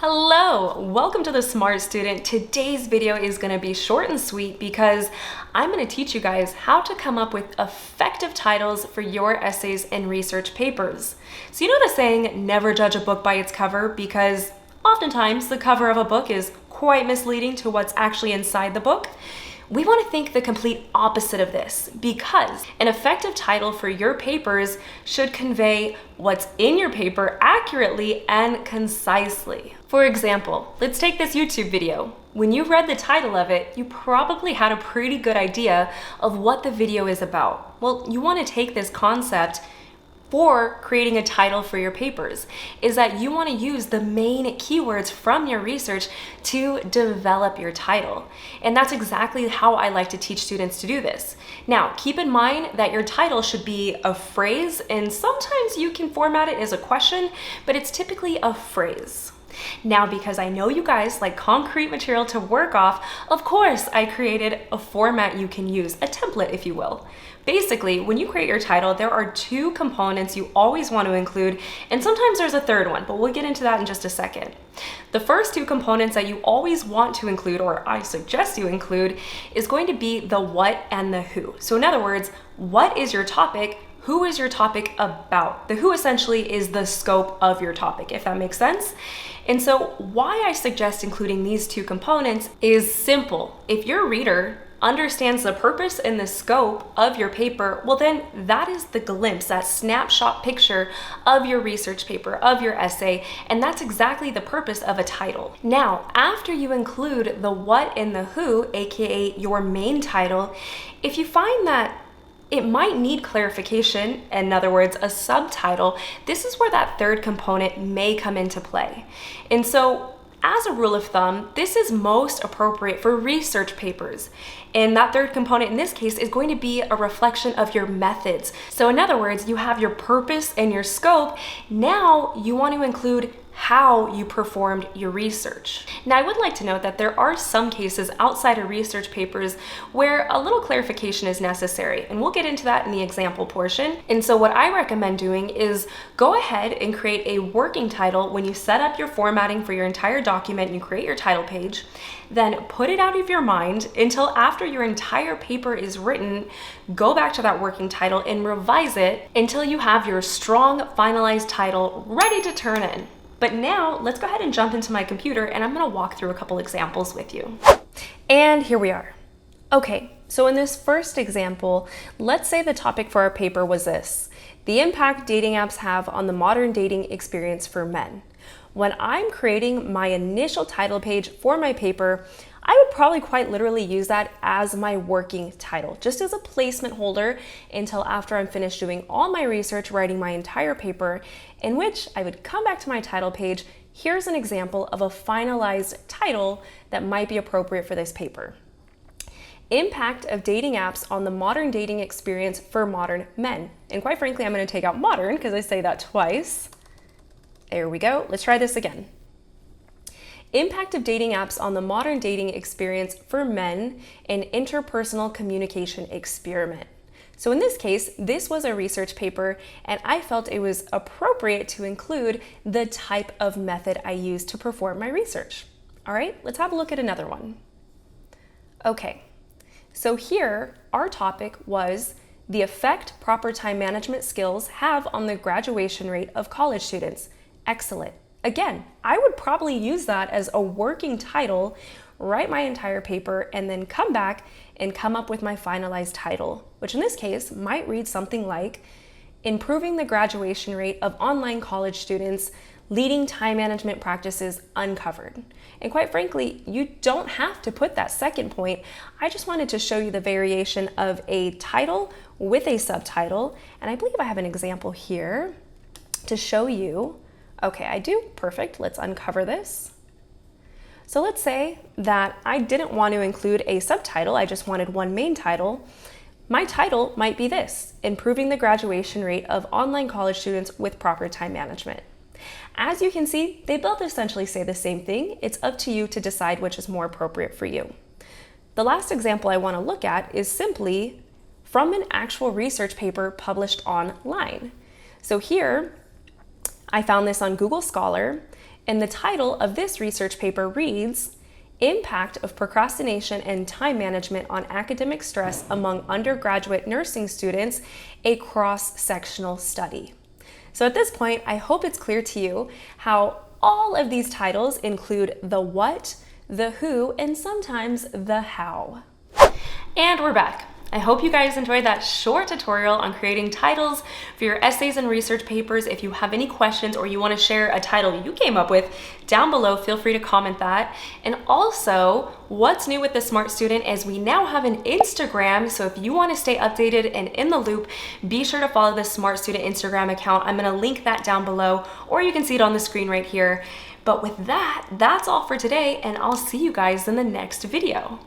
Hello, welcome to the Smart Student. Today's video is going to be short and sweet because I'm going to teach you guys how to come up with effective titles for your essays and research papers. So you know the saying, never judge a book by its cover, because oftentimes the cover of a book is quite misleading to what's actually inside the book. We want to think the complete opposite of this, because an effective title for your papers should convey what's in your paper accurately and concisely. For example, let's take this YouTube video. When you read the title of it, you probably had a pretty good idea of what the video is about. Well, you want to take this concept for creating a title for your papers, is that you want to use the main keywords from your research to develop your title. And that's exactly how I like to teach students to do this. Now, keep in mind that your title should be a phrase, and sometimes you can format it as a question, but it's typically a phrase. Now, because I know you guys like concrete material to work off, of course I created a format you can use, a template if you will. Basically, when you create your title, there are two components you always want to include, and sometimes there's a third one, but we'll get into that in just a second. The first two components that you always want to include, or I suggest you include, is going to be the what and the who. So in other words, what is your topic? Who is your topic about? The who essentially is the scope of your topic, if that makes sense. And so why I suggest including these two components is simple. If your reader understands the purpose and the scope of your paper, well then that is the glimpse, that snapshot picture of your research paper, of your essay, and that's exactly the purpose of a title. Now, after you include the what and the who, aka your main title, if you find that it might need clarification, in other words, a subtitle, this is where that third component may come into play. And so, as a rule of thumb, this is most appropriate for research papers. And that third component in this case is going to be a reflection of your methods. So in other words, you have your purpose and your scope. Now you want to include how you performed your research. Now, I would like to note that there are some cases outside of research papers where a little clarification is necessary, and we'll get into that in the example portion. And so what I recommend doing is go ahead and create a working title when you set up your formatting for your entire document and you create your title page. Then put it out of your mind until after your entire paper is written. Go back to that working title and revise it until you have your strong, finalized title ready to turn in. But now let's go ahead and jump into my computer and I'm going to walk through a couple examples with you. And here we are. Okay, so in this first example, let's say the topic for our paper was this: the impact dating apps have on the modern dating experience for men. When I'm creating my initial title page for my paper, I would probably quite literally use that as my working title, just as a placement holder until after I'm finished doing all my research, writing my entire paper, in which I would come back to my title page. Here's an example of a finalized title that might be appropriate for this paper. Impact of dating apps on the modern dating experience for modern men. And quite frankly, I'm going to take out modern because I say that twice. There we go. Let's try this again. Impact of dating apps on the modern dating experience for men, an interpersonal communication experiment. So in this case, this was a research paper, and I felt it was appropriate to include the type of method I used to perform my research. All right, let's have a look at another one. Okay, so here our topic was the effect proper time management skills have on the graduation rate of college students. Excellent. Again, I would probably use that as a working title, write my entire paper, and then come back and come up with my finalized title, which in this case might read something like improving the graduation rate of online college students, leading time management practices uncovered. And quite frankly, you don't have to put that second point. I just wanted to show you the variation of a title with a subtitle, and I believe I have an example here to show you. Okay, I do. Perfect. Let's uncover this. So let's say that I didn't want to include a subtitle. I just wanted one main title. My title might be this: improving the graduation rate of online college students with proper time management. As you can see, they both essentially say the same thing. It's up to you to decide which is more appropriate for you. The last example I want to look at is simply from an actual research paper published online. So here, I found this on Google Scholar, And the title of this research paper reads, Impact of Procrastination and Time Management on Academic Stress Among Undergraduate Nursing Students, a Cross-Sectional Study. So at this point, I hope it's clear to you how all of these titles include the what, the who, and sometimes the how. And we're back. I hope you guys enjoyed that short tutorial on creating titles for your essays and research papers. If you have any questions or you want to share a title you came up with down below, feel free to comment that. And also, what's new with the Smart Student is we now have an Instagram. So if you want to stay updated and in the loop, be sure to follow the Smart Student Instagram account. I'm going to link that down below, or you can see it on the screen right here. But with that, that's all for today, and I'll see you guys in the next video.